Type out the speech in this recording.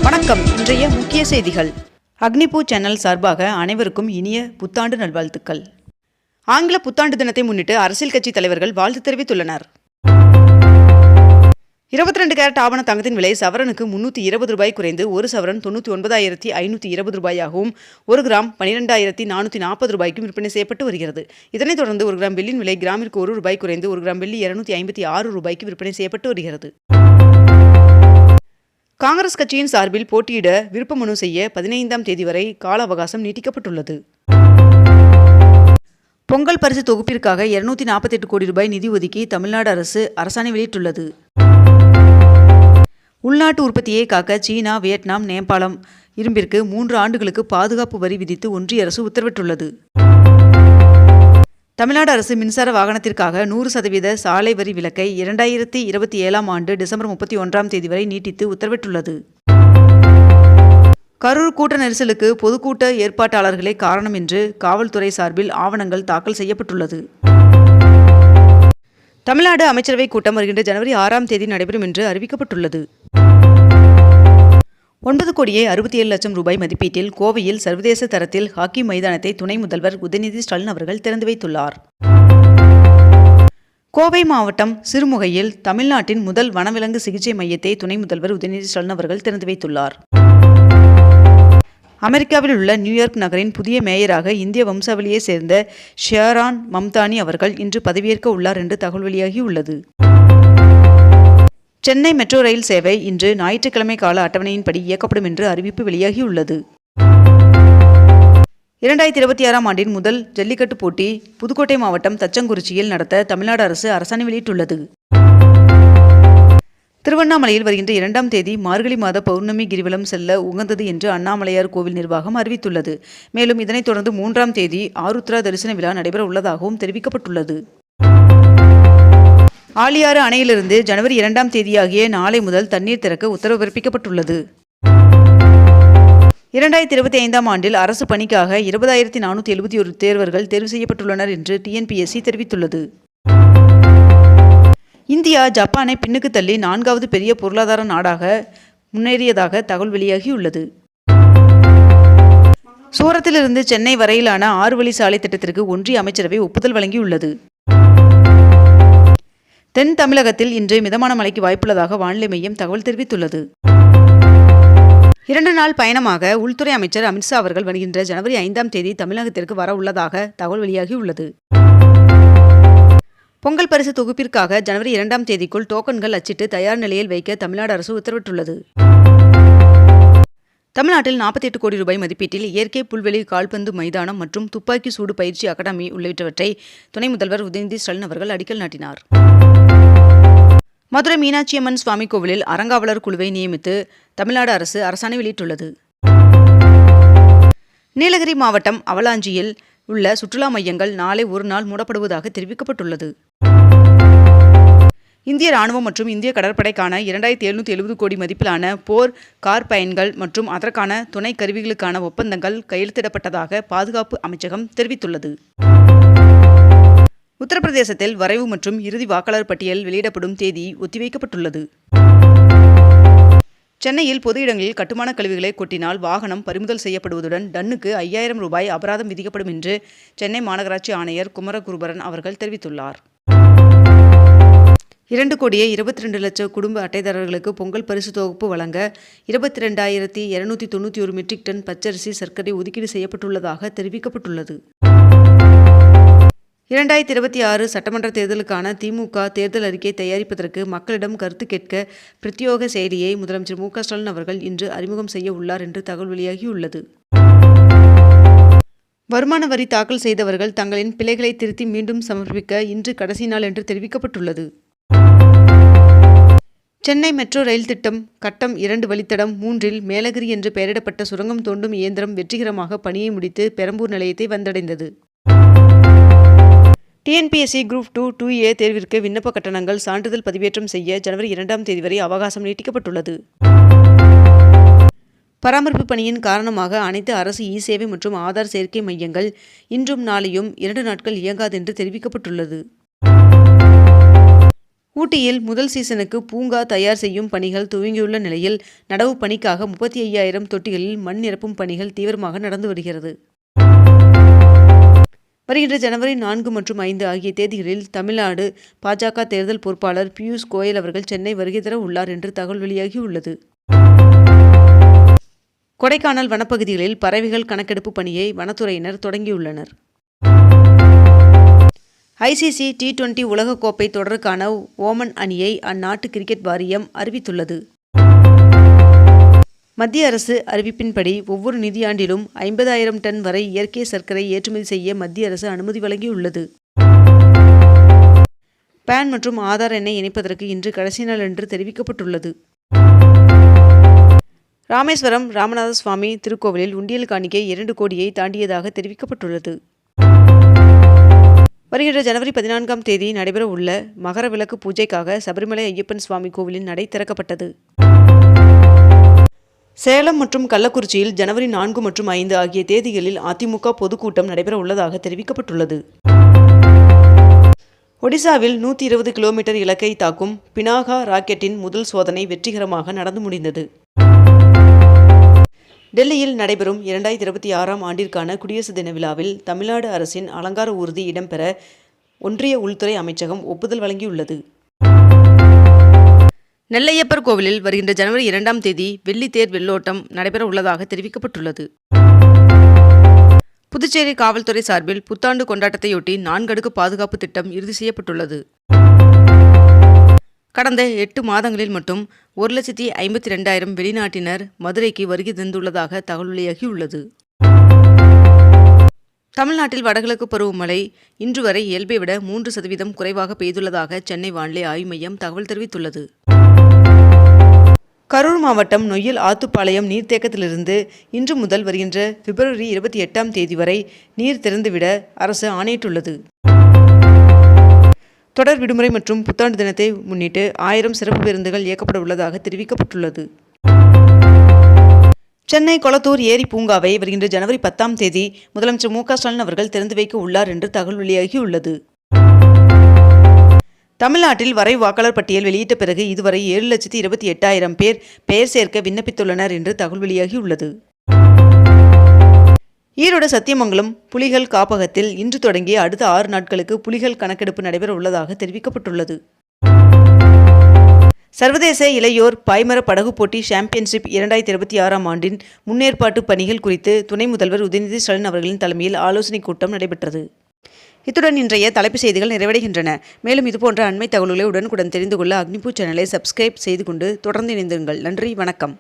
வணக்கம். இன்றைய முக்கிய செய்திகள். அக்னிபூ சேனல் சார்பாக அனைவருக்கும் இனிய புத்தாண்டு நல்வாழ்த்துக்கள். ஆங்கில புத்தாண்டு தினத்தை முன்னிட்டு அரசியல் கட்சி தலைவர்கள் வாழ்த்து தெரிவித்துள்ளனர். 22 கேரட் ஆபண தங்கத்தின் விலை சவரனுக்கு 320 ரூபாய் குறைந்து ஒரு சவரன் 99,520 ரூபாயாகவும் 1 கிராம் 12,440 ரூபாய்க்கும் விற்பனை செய்யப்பட்டு வருகிறது. இதனைத் தொடர்ந்து 1 கிராம் வெள்ளியின் விலை கிராமிற்கு 1 ரூபாய் குறைந்து 1 கிராம் வெள்ளி 256 ரூபாய்க்கு விற்பனை செய்யப்பட்டு வருகிறது. காங்கிரஸ் கட்சியின் சார்பில் போட்டியிட விருப்ப மனு செய்ய 15ஆம் தேதி வரை கால அவகாசம் நீட்டிக்கப்பட்டுள்ளது. பொங்கல் பரிசு தொகுப்பிற்காக 248 கோடி ரூபாய் நிதி ஒதுக்கி தமிழ்நாடு அரசு அரசாணை வெளியிட்டுள்ளது. உள்நாட்டு உற்பத்தியை காக்க சீனா, வியட்நாம், நேபாளம் இரும்பிற்கு 3 ஆண்டுகளுக்கு பாதுகாப்பு வரி விதித்து ஒன்றிய அரசு உத்தரவிட்டுள்ளது. தமிழ்நாடு அரசு மின்சார வாகனத்திற்காக 100% சாலை வரி விலக்கை 2027ஆம் ஆண்டு டிசம்பர் 31ஆம் தேதி வரை நீட்டித்து உத்தரவிட்டுள்ளது. கரூர் கூட்ட நெரிசலுக்கு பொதுக்கூட்ட ஏற்பாட்டாளர்களே காரணம் என்று காவல்துறை சார்பில் ஆவணங்கள் தாக்கல் செய்யப்பட்டுள்ளது. தமிழ்நாடு அமைச்சரவை கூட்டம் வருகின்ற ஜனவரி 6ஆம் தேதி நடைபெறும் என்று அறிவிக்கப்பட்டுள்ளது. 9,67,00,000 ரூபாய் மதிப்பீட்டில் கோவையில் சர்வதேச தரத்தில் ஹாக்கி மைதானத்தை துணை முதல்வர் உதயநிதி ஸ்டாலின் அவர்கள் திறந்து வைத்துள்ளார். கோவை மாவட்டம் சிறுமுகையில் தமிழ்நாட்டின் முதல் வனவிலங்கு சிகிச்சை மையத்தை துணை முதல்வர் உதயநிதி ஸ்டாலின் அவர்கள் திறந்து வைத்துள்ளார். அமெரிக்காவில் உள்ள நியூயார்க் நகரின் புதிய மேயராக இந்திய வம்சாவளியை சேர்ந்த ஷியாரான் மம்தானி அவர்கள் இன்று பதவியேற்க உள்ளார் என்று தகவல் வெளியாகியுள்ளது. சென்னை மெட்ரோ ரயில் சேவை இன்று ஞாயிற்றுக்கிழமை கால அட்டவணையின்படி இயக்கப்படும் என்று அறிவிப்பு வெளியாகியுள்ளது. 2026ஆம் ஆண்டின் முதல் ஜல்லிக்கட்டு போட்டி புதுக்கோட்டை மாவட்டம் தச்சங்குறிச்சியில் நடத்த தமிழ்நாடு அரசு அரசாணை வெளியிட்டுள்ளது. திருவண்ணாமலையில் வருகின்ற 2ஆம் தேதி மார்கழி மாத பௌர்ணமி கிரிவலம் செல்ல உகந்தது என்று அண்ணாமலையார் கோவில் நிர்வாகம் அறிவித்துள்ளது. மேலும் இதனைத் தொடர்ந்து 3ஆம் தேதி ஆருத்ரா தரிசன விழா நடைபெற உள்ளதாகவும் தெரிவிக்கப்பட்டுள்ளது. ஆழியாறு அணையிலிருந்து ஜனவரி 2ஆம் தேதியாகிய நாளை முதல் தண்ணீர் திறக்க உத்தரவு பிறப்பிக்கப்பட்டுள்ளது. 2025ஆம் ஆண்டில் அரசு பணிக்காக 20,471 தேர்வர்கள் தேர்வு செய்யப்பட்டுள்ளனர் என்று டிஎன்பிஎஸ்சி தெரிவித்துள்ளது. இந்தியா ஜப்பானை பின்னுக்கு தள்ளி 4வது பெரிய பொருளாதார நாடாக முன்னேறியதாக தகவல் வெளியாகியுள்ளது. சூரத்திலிருந்து சென்னை வரையிலான 6 வழி சாலை திட்டத்திற்கு ஒன்றிய அமைச்சரவை ஒப்புதல் வழங்கியுள்ளது. தென் தமிழகத்தில் இன்று மிதமான மழைக்கு வாய்ப்புள்ளதாக வானிலை மையம் தகவல் தெரிவித்துள்ளது. 2 நாள் பயணமாக உள்துறை அமைச்சர் அமித்ஷா அவர்கள் வருகின்ற ஜனவரி 5ஆம் தேதி தமிழகத்திற்கு வர உள்ளதாக தகவல் வெளியாகியுள்ளது. பொங்கல் பரிசு தொகுப்பிற்காக ஜனவரி 2ஆம் தேதிக்குள் டோக்கன்கள் அச்சிட்டு தயார் நிலையில் வைக்க தமிழ்நாடு அரசு உத்தரவிட்டுள்ளது. தமிழ்நாட்டில் 48 கோடி ரூபாய் மதிப்பீட்டில் இயற்கை புல்வெளி கால்பந்து மைதானம் மற்றும் துப்பாக்கி சூடு பயிற்சி அகாடமி உள்ளிட்டவற்றை துணை முதல்வர் உதயநிதி ஸ்டாலின் அவர்கள் அடிக்கல் நாட்டினார். மதுரை மீனாட்சியம்மன் சுவாமி கோவிலில் அறங்காவலர் குழுவை நியமித்து தமிழ்நாடு அரசு அரசாணை வெளியிட்டுள்ளது. நீலகிரி மாவட்டம் அவலாஞ்சியில் உள்ள சுற்றுலா மையங்கள் நாளை ஒரு நாள் மூடப்படுவதாக தெரிவிக்கப்பட்டுள்ளது. இந்திய ராணுவம் மற்றும் இந்திய கடற்படைக்கான 2,770 கோடி மதிப்பிலான போர் கார் பயன்கள் மற்றும் அதற்கான துணை கருவிகளுக்கான ஒப்பந்தங்கள் கையெழுத்திடப்பட்டதாக பாதுகாப்பு அமைச்சகம் தெரிவித்துள்ளது. உத்தரப்பிரதேசத்தில் வரைவு மற்றும் இறுதி வாக்காளர் பட்டியல் வெளியிடப்படும் தேதி ஒத்திவைக்கப்பட்டுள்ளது. சென்னையில் பொது இடங்களில் கட்டுமான கழிவுகளை கொட்டினால் வாகனம் பறிமுதல் செய்யப்படுவதுடன் டன்னுக்கு 5,000 ரூபாய் அபராதம் விதிக்கப்படும் என்று சென்னை மாநகராட்சி ஆணையர் குமரகுருபரன் அவர்கள் தெரிவித்துள்ளார். 2,22,00,000 குடும்ப அட்டைதாரர்களுக்கு பொங்கல் பரிசு தொகுப்பு வழங்க 22,291 மெட்ரிக் டன் பச்சரிசி சர்க்கரை ஒதுக்கீடு செய்யப்பட்டுள்ளதாக தெரிவிக்கப்பட்டுள்ளது. 2026 சட்டமன்ற தேர்தலுக்கான திமுக தேர்தல் அறிக்கை தயாரிப்பதற்கு மக்களிடம் கருத்து கேட்க பிரத்யோக செயலியை முதலமைச்சர் மு.க. ஸ்டாலின் அவர்கள் இன்று அறிமுகம் செய்ய உள்ளார் என்று தகவல் வெளியாகியுள்ளது. வருமான வரி தாக்கல் செய்தவர்கள் தங்களின் பிழைகளை திருத்தி மீண்டும் சமர்ப்பிக்க இன்று கடைசி நாள் என்று தெரிவிக்கப்பட்டுள்ளது. சென்னை மெட்ரோ ரயில் திட்டம் கட்டம் 2 வழித்தடம் 3இல் மேலகிரி என்று பெயரிடப்பட்ட சுரங்கம் தோண்டும் இயந்திரம் வெற்றிகரமாக பணியை முடித்து பெரம்பூர் நிலையத்தை வந்தடைந்தது. டிஎன்பிஎஸ்சி குரூப் 2, 2A தேர்விற்கு விண்ணப்ப கட்டணங்கள் சான்றிதழ் பதிவேற்றம் செய்ய ஜனவரி 2ஆம் தேதி வரை அவகாசம் நீட்டிக்கப்பட்டுள்ளது. பராமரிப்பு பணியின் காரணமாக அனைத்து அரசு இ-சேவை மற்றும் ஆதார் சேர்க்கை மையங்கள் இன்றும் நாளையும் 2 நாட்கள் இயங்காது என்று தெரிவிக்கப்பட்டுள்ளது. ஊட்டியில் முதல் சீசனுக்கு பூங்கா தயார் செய்யும் பணிகள் துவங்கியுள்ள நிலையில் நடவு பணிக்காக 35,000 தொட்டிகளில் மண் நிரப்பும் பணிகள் தீவிரமாக நடந்து வருகிறது. வருகின்ற ஜனவரி 4 மற்றும் 5 ஆகிய தேதிகளில் தமிழ்நாடு பாஜக தேர்தல் பொறுப்பாளர் பியூஷ் கோயல் அவர்கள் சென்னை வருகை தர உள்ளார் என்று தகவல் வெளியாகியுள்ளது. கொடைக்கானல் வனப்பகுதிகளில் பறவைகள் கணக்கெடுப்பு பணியை வனத்துறையினர் தொடங்கியுள்ளனர். ICC T20 உலகக்கோப்பை தொடருக்கான ஓமன் அணியை அந்நாட்டு கிரிக்கெட் வாரியம் அறிவித்துள்ளது. மத்திய அரசு அறிவிப்பின்படி ஒவ்வொரு நிதியாண்டிலும் 50,000 டன் வரை இயற்கை சர்க்கரை ஏற்றுமதி செய்ய மத்திய அரசு அனுமதி வழங்கியுள்ளது. பான் மற்றும் ஆதார் எண்ணை இணைப்பதற்கு இன்று கடைசி நாள் என்று தெரிவிக்கப்பட்டுள்ளது. ராமேஸ்வரம் ராமநாத சுவாமி திருக்கோவிலில் உண்டியல் காணிக்கை 2 கோடியை தாண்டியதாக தெரிவிக்கப்பட்டுள்ளது. வருகின்ற ஜனவரி 14ஆம் தேதி நடைபெற உள்ள மகர விளக்கு பூஜைக்காக சபரிமலை ஐயப்பன் சுவாமி கோவிலின் நடை திறக்கப்பட்டது. சேலம் மற்றும் கள்ளக்குறிச்சியில் ஜனவரி 4 மற்றும் 5 ஆகிய தேதிகளில் அதிமுக பொதுக்கூட்டம் நடைபெற உள்ளதாக தெரிவிக்கப்பட்டுள்ளது. ஒடிசாவில் 120 கிலோமீட்டர் இலக்கை தாக்கும் பினாகா ராக்கெட்டின் முதல் சோதனை வெற்றிகரமாக நடந்து முடிந்தது. டெல்லியில் நடைபெறும் 2026ஆம் ஆண்டிற்கான குடியரசு தின விழாவில் தமிழ்நாடு அரசின் அலங்கார ஊர்தி இடம்பெற ஒன்றிய உள்துறை அமைச்சகம் ஒப்புதல் வழங்கியுள்ளது. நெல்லையப்பர் கோவிலில் வருகின்ற ஜனவரி 2ஆம் தேதி வெள்ளித்தேர் வெள்ளோட்டம் நடைபெற உள்ளதாக தெரிவிக்கப்பட்டுள்ளது. புதுச்சேரி காவல்துறை சார்பில் புத்தாண்டு கொண்டாட்டத்தையொட்டி 4 அடுக்கு பாதுகாப்பு திட்டம் இறுதி செய்யப்பட்டுள்ளது. கடந்த 8 மாதங்களில் மட்டும் 1,52,000 வெளிநாட்டினர் மதுரைக்கு வருகை தந்துள்ளதாக தகவல் வெளியாகியுள்ளது. தமிழ்நாட்டில் வடகிழக்கு பருவமழை இன்று வரை இயல்பை விட 3% குறைவாக பெய்துள்ளதாக சென்னை வானிலை ஆய்வு மையம் தகவல் தெரிவித்துள்ளது. கரூர் மாவட்டம் நொய்யல் ஆத்துப்பாளையம் நீர்த்தேக்கத்திலிருந்து இன்று முதல் வருகின்ற பிப்ரவரி 28ஆம் தேதி வரை நீர் திறந்துவிட அரசு ஆணையிட்டுள்ளது. தொடர் விடுமுறை மற்றும் புத்தாண்டு தினத்தை முன்னிட்டு 1000 சிறப்பு பேருந்துகள் இயக்கப்பட உள்ளதாக தெரிவிக்கப்பட்டுள்ளது. சென்னை கொளத்தூர் ஏரி பூங்காவை வருகின்ற ஜனவரி 10ஆம் தேதி முதலமைச்சர் மு.க. ஸ்டாலின் அவர்கள் திறந்து வைக்க உள்ளார் என்று தகவல் வெளியாகியுள்ளது. தமிழ்நாட்டில் வரைவு வாக்காளர் பட்டியல் வெளியிட்ட பிறகு இதுவரை 7,28,000 பேர் பெயர் சேர்க்க விண்ணப்பித்துள்ளனர் என்று தகவல் வெளியாகியுள்ளது. ஈரோடு சத்தியமங்கலம் புலிகள் காப்பகத்தில் இன்று தொடங்கி அடுத்த 6 நாட்களுக்கு புலிகள் கணக்கெடுப்பு நடைபெற உள்ளதாக தெரிவிக்கப்பட்டுள்ளது. சர்வதேச இளையோர் பாய்மர படகு போட்டி சாம்பியன்ஷிப் 2026ஆம் ஆண்டின் முன்னேற்பாட்டு பணிகள் குறித்து துணை முதல்வர் உதயநிதி ஸ்டாலின் அவர்களின் தலைமையில் ஆலோசனைக் கூட்டம் நடைபெற்றது. இத்துடன் இன்றைய தலைப்புச் செய்திகள் நிறைவடைகின்றன. மேலும் இதுபோன்ற அண்மை தகவல்களை உடனுக்குடன் தெரிந்து கொள்ள அக்னிபூ சேனலை சப்ஸ்கிரைப் செய்து கொண்டு தொடர்ந்து இணைந்திருங்கள். நன்றி, வணக்கம்.